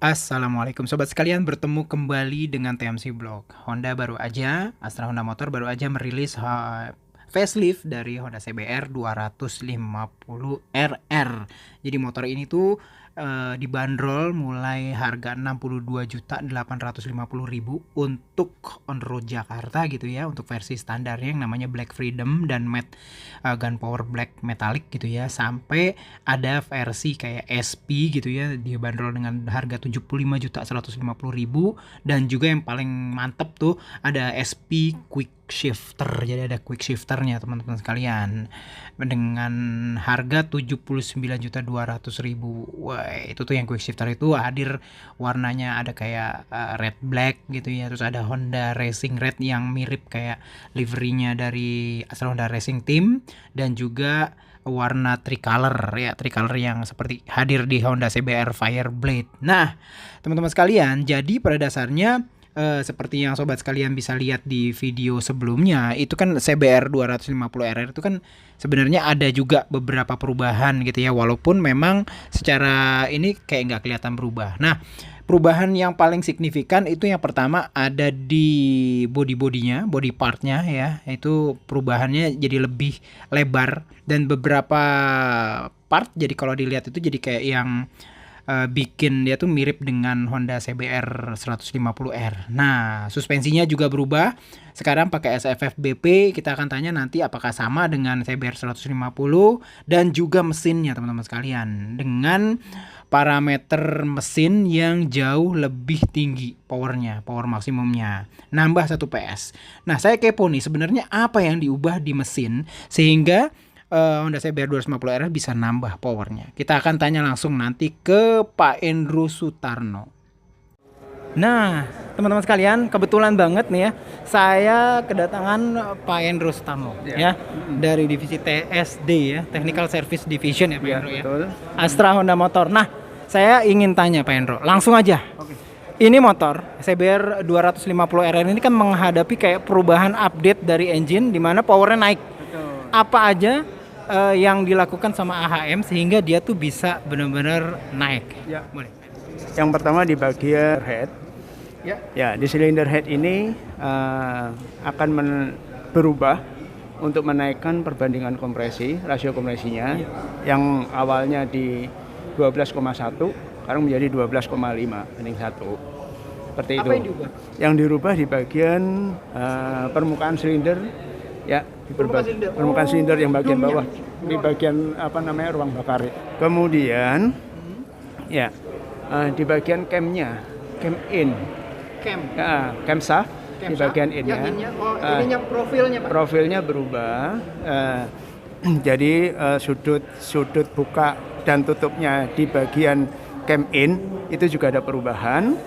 Assalamualaikum sobat sekalian, bertemu kembali dengan TMC Blog. Honda baru aja, Astra Honda Motor baru aja merilis facelift dari Honda CBR 250 RR. Jadi motor ini tuh dibanderol mulai harga 62.850.000 untuk on road Jakarta gitu ya, untuk versi standarnya yang namanya Black Freedom dan matte gunpowder black metallic gitu ya, sampai ada versi kayak SP gitu ya, dibanderol dengan harga 75.150.000. Dan juga yang paling mantep tuh ada SP Quick Shifter. Jadi ada quick shifternya teman-teman sekalian dengan harga 79.200.000. Wah, itu tuh yang quick shifter itu hadir, warnanya ada kayak red black gitu ya. Terus ada Honda Racing Red yang mirip kayak liverynya dari Astra Honda Racing Team, dan juga warna tricolor ya, tricolor yang seperti hadir di Honda CBR Fireblade. Nah, teman-teman sekalian, jadi pada dasarnya seperti yang sobat sekalian bisa lihat di video sebelumnya, itu kan CBR 250 RR itu kan sebenarnya ada juga beberapa perubahan gitu ya, walaupun memang secara ini kayak nggak kelihatan berubah. Nah, perubahan yang paling signifikan itu yang pertama ada di body-bodinya, body partnya ya, itu perubahannya jadi lebih lebar, dan beberapa part jadi kalau dilihat itu jadi kayak yang bikin dia tuh mirip dengan Honda CBR 150R. Nah, suspensinya juga berubah. Sekarang pakai SFF BP. Kita akan tanya nanti apakah sama dengan CBR 150, dan juga mesinnya teman-teman sekalian, dengan parameter mesin yang jauh lebih tinggi powernya, power maksimumnya, nambah 1 PS. Nah, saya kepo nih, sebenarnya apa yang diubah di mesin sehingga Honda CBR 250R bisa nambah powernya. Kita akan tanya langsung nanti ke Pak Endro Sutarno. Nah, teman-teman sekalian, kebetulan banget nih ya, saya kedatangan Pak Endro Sutarno ya, dari divisi TSD ya, Technical Service Division ya Pak Endro ya. Astra Honda Motor. Nah, saya ingin tanya Pak Endro, langsung aja. Ini motor CBR 250RR ini kan menghadapi kayak perubahan update dari engine, di mana powernya naik. Apa aja yang dilakukan sama AHM sehingga dia tuh bisa benar-benar naik? Ya. Boleh. Yang pertama di bagian head. Ya, di silinder head ini akan berubah untuk menaikkan perbandingan kompresi, rasio kompresinya yang awalnya di 12,1 sekarang menjadi 12,5 banding 1. Seperti itu. Apa yang diubah? Yang dirubah di bagian permukaan silinder, ya, di permukaan silinder yang bagian bawah, di bagian ruang bakar. Kemudian ya, di bagian camnya, cam in, cam shaft, di bagian innya, ininya profilnya Pak. Profilnya berubah. Jadi sudut buka dan tutupnya di bagian cam in itu juga ada perubahan.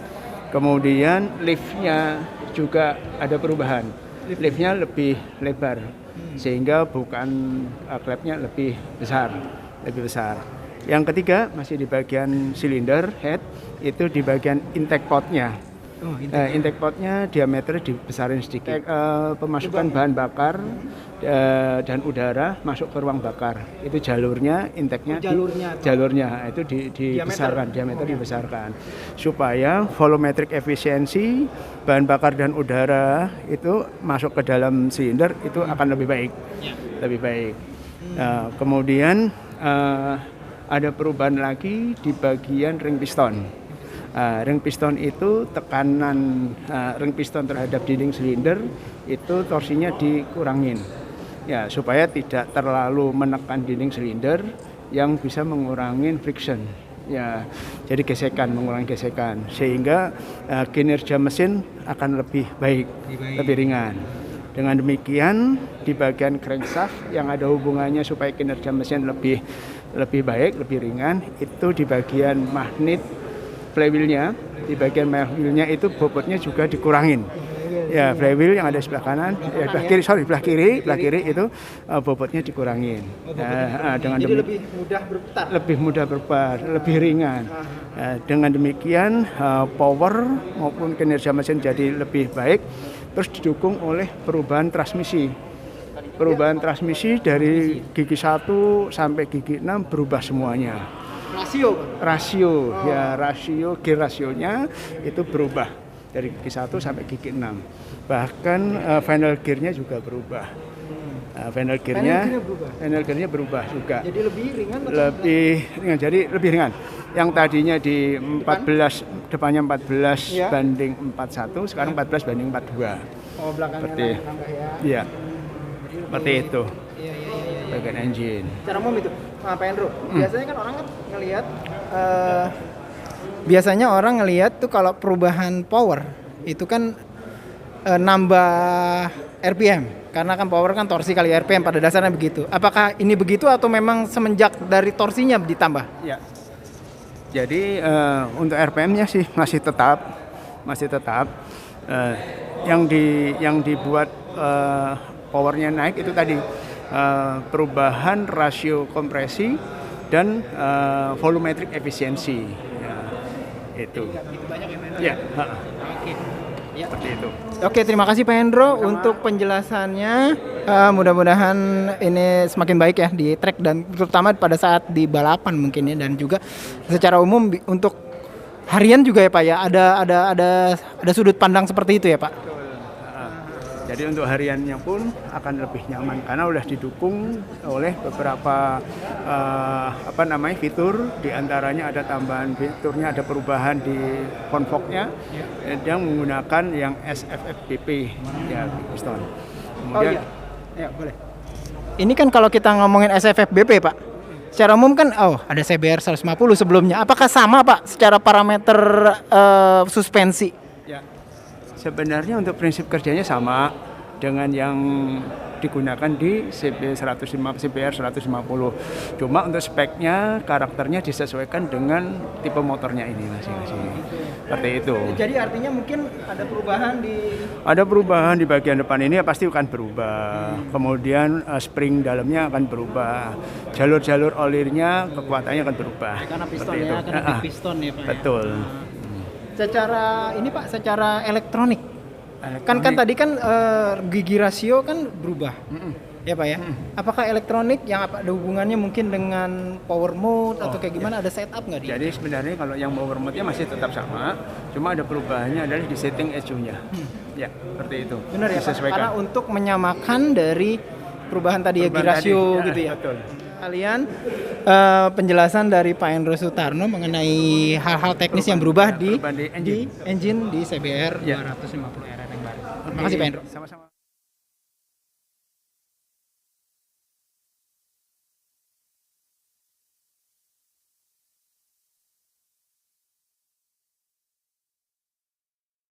Kemudian liftnya juga ada perubahan. Liftnya lebih lebar sehingga bukan klepnya lebih besar. Yang ketiga masih di bagian silinder head, itu di bagian intake potnya. Intake potnya diameternya dibesarin sedikit. Pemasukan bahan bakar dan udara masuk ke ruang bakar, itu jalurnya, intake-nya, jalurnya itu dibesarkan, diameter dibesarkan supaya volumetric efisiensi bahan bakar dan udara itu masuk ke dalam silinder itu akan lebih baik. Kemudian ada perubahan lagi di bagian ring piston. Ring piston itu tekanan ring piston terhadap dinding silinder itu torsinya dikurangin ya, supaya tidak terlalu menekan dinding silinder yang bisa mengurangi friction ya, jadi mengurangi gesekan sehingga kinerja mesin akan lebih baik, lebih ringan. Dengan demikian di bagian crankshaft yang ada hubungannya supaya kinerja mesin lebih baik, lebih ringan, itu di bagian magnet flywheelnya, di bagian flywheelnya itu bobotnya juga dikurangin. Ya, flywheel yang ada sebelah kanan, sebelah kiri itu bobotnya dikurangin. Dengan jadi lebih mudah berputar, lebih ringan. Dengan demikian power maupun kinerja mesin jadi lebih baik. Terus didukung oleh perubahan transmisi. Perubahan transmisi dari gigi 1 sampai gigi 6 berubah semuanya. Rasio, Pak. Rasio, ya rasio, gear rasionya itu berubah dari gigi 1 sampai gigi 6. Bahkan final gearnya juga berubah. Final gearnya berubah juga. Jadi lebih ringan atau Lebih ringan, jadi lebih ringan. Yang tadinya di 14, depannya 14 Iya. banding 41, sekarang 14 banding 42. oh belakangnya Seperti, nambah ya. iya, seperti itu. Iya, iya, iya, iya. Bagian engine. Secara umum itu, Pak Hendro. Biasanya kan orang kan ngelihat biasanya orang ngelihat tuh kalau perubahan power itu kan nambah RPM. Karena kan power kan torsi kali RPM pada dasarnya begitu. Apakah ini begitu atau memang semenjak dari torsinya ditambah? Ya. Jadi untuk RPM-nya sih masih tetap. Yang dibuat powernya naik itu tadi perubahan rasio kompresi dan volumetric efisiensi. Ya, itu. Begitu banyak ya, Pak Hendro? Ya, Oke. Ya. seperti itu. Oke, terima kasih Pak Hendro untuk penjelasannya. Mudah-mudahan ini semakin baik ya di track dan terutama pada saat di balapan mungkin ya, dan juga secara umum untuk harian juga ya Pak ya. Ada sudut pandang seperti itu ya Pak. Jadi untuk hariannya pun akan lebih nyaman karena udah didukung oleh beberapa fitur. Di antaranya ada tambahan fiturnya, ada perubahan di convoke-nya yang menggunakan yang SFFBP ya piston. Kemudian Ya, boleh. Ini kan kalau kita ngomongin SFFBP Pak, secara umum kan ada CBR 150 sebelumnya. Apakah sama Pak secara parameter suspensi? ya sebenarnya untuk prinsip kerjanya sama dengan yang digunakan di CBR 150. Cuma untuk speknya, karakternya disesuaikan dengan tipe motornya ini masing-masing. Seperti itu. Jadi artinya mungkin ada perubahan di Ada perubahan di bagian depan ini pasti akan berubah. Kemudian spring dalamnya akan berubah. Jalur-jalur olirnya kekuatannya akan berubah. karena piston Seperti ya, itu. karena big piston ya Pak. ya. Betul. Secara ini Pak, secara elektronik. Kan tadi kan gigi rasio kan berubah. Ya Pak ya. Apakah elektronik yang ada hubungannya mungkin dengan power mode atau kayak gimana, ada setup nggak dia? Jadi sebenarnya kalau yang power mode-nya masih tetap sama, cuma ada perubahannya adalah di setting ECU-nya. Ya, seperti itu. Benar ya Pak? Disesuaikan. Karena untuk menyamakan dari perubahan tadi ya, gigi rasio gitu ya. Betul. Kalian penjelasan dari Pak Hendro Sutarno mengenai hal-hal teknis yang berubah di perubahan di engine di CBR Ya. 250 RR yang baru. Terima kasih Pak Hendro. Sama-sama.